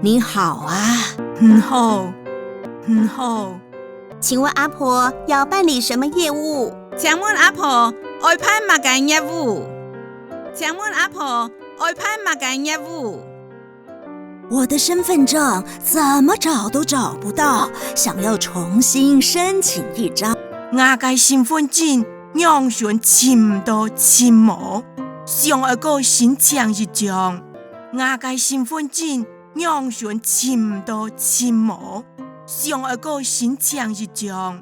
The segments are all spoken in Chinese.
你好啊。很好，很好。请问阿婆要办理什么业务？请问阿婆爱办乜嘅业务？请问阿婆爱办乜嘅业务？我的身份证怎么找都找不到，想要重新申请一张。我嘅身份证永远寻唔到寻无，想要个申请一张。我嘅身份证永远寻唔到寻无，想要个申请一张。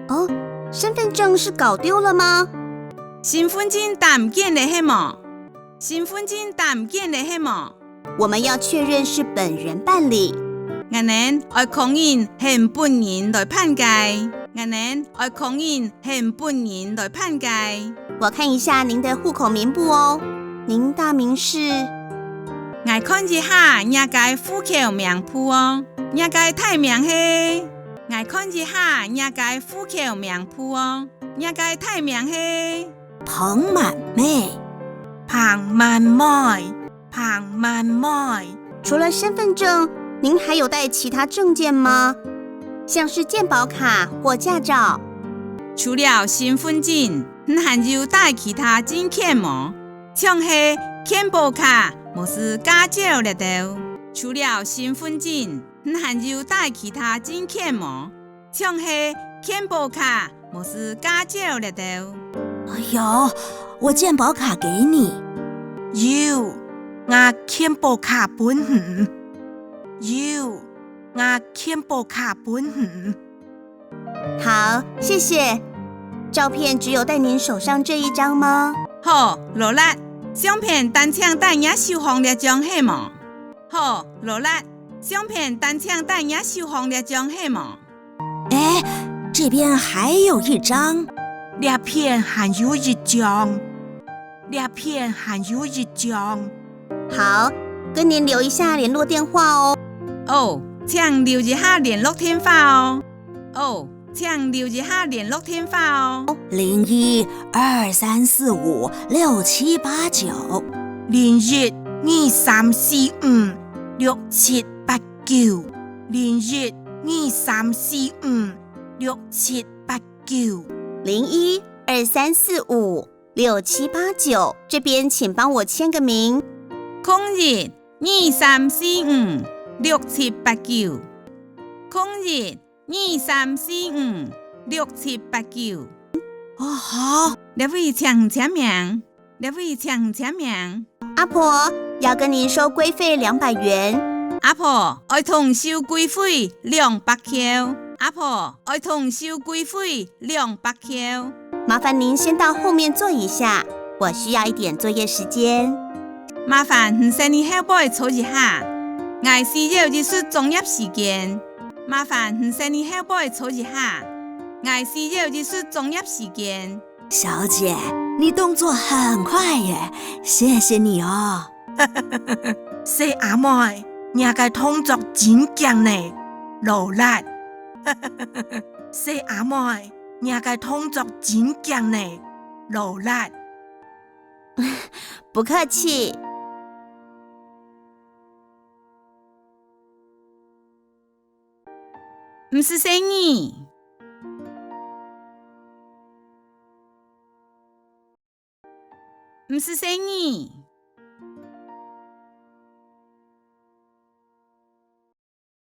哦，身份证是搞丢了吗？身份证打唔见了系么？身份证打唔见了系么？我们要确认是本人办理。我哋爱確認係本人來判計，我哋愛確認係本人來判計。我看一下您的户口名簿哦，您大名是？我看一下你嘅户口名簿哦，你嘅大名係？我看一下你嘅户口名簿哦，你嘅大名係？彭满妹。彭曼妹，彭曼妹。除了身份证，您还有带其他证件吗？像是健保卡或驾照？除了身份證，你還有帶其他證件嗎？像係健保卡，或是駕照了都。除了身份證，你還有帶其他證件嗎？像係健保卡，或是駕照了都。有，我健保卡给你。有，我健保卡本人。有，我健保卡本人。好，謝謝。照片只有在您手上這一張嗎？好，羅拉，相片單請帶你收放了張係嗎？好，羅拉，相片單請帶你收放了張係嗎？哎，这边还有一张。這片還有一張，這片還有一張。好，跟您留一下聯絡電話哦。哦，請留一下聯絡電話哦。哦，請留一下聯絡電話哦。0123456789。0123456789。0123456789。0123456789，这边请帮我签个名。0123456789。0123456789。哦，好。两位请签名，两位请签名。阿婆要跟您收规费200元。阿婆愛同收規費200塊。阿婆愛同收規費200塊。麻煩您先到後面坐一下，我需要一點作業時間。麻煩唔使你後背坐一下，我需要一些作業時間。麻煩唔使你後背坐一下，我需要一些作業時間。小姐，你動作很快耶，謝謝你哦。細阿妹，你嘅動作真強呢，羅拉。細阿妹，你嘅動作真強呢，羅拉。不客氣。唔是生意。唔是生意。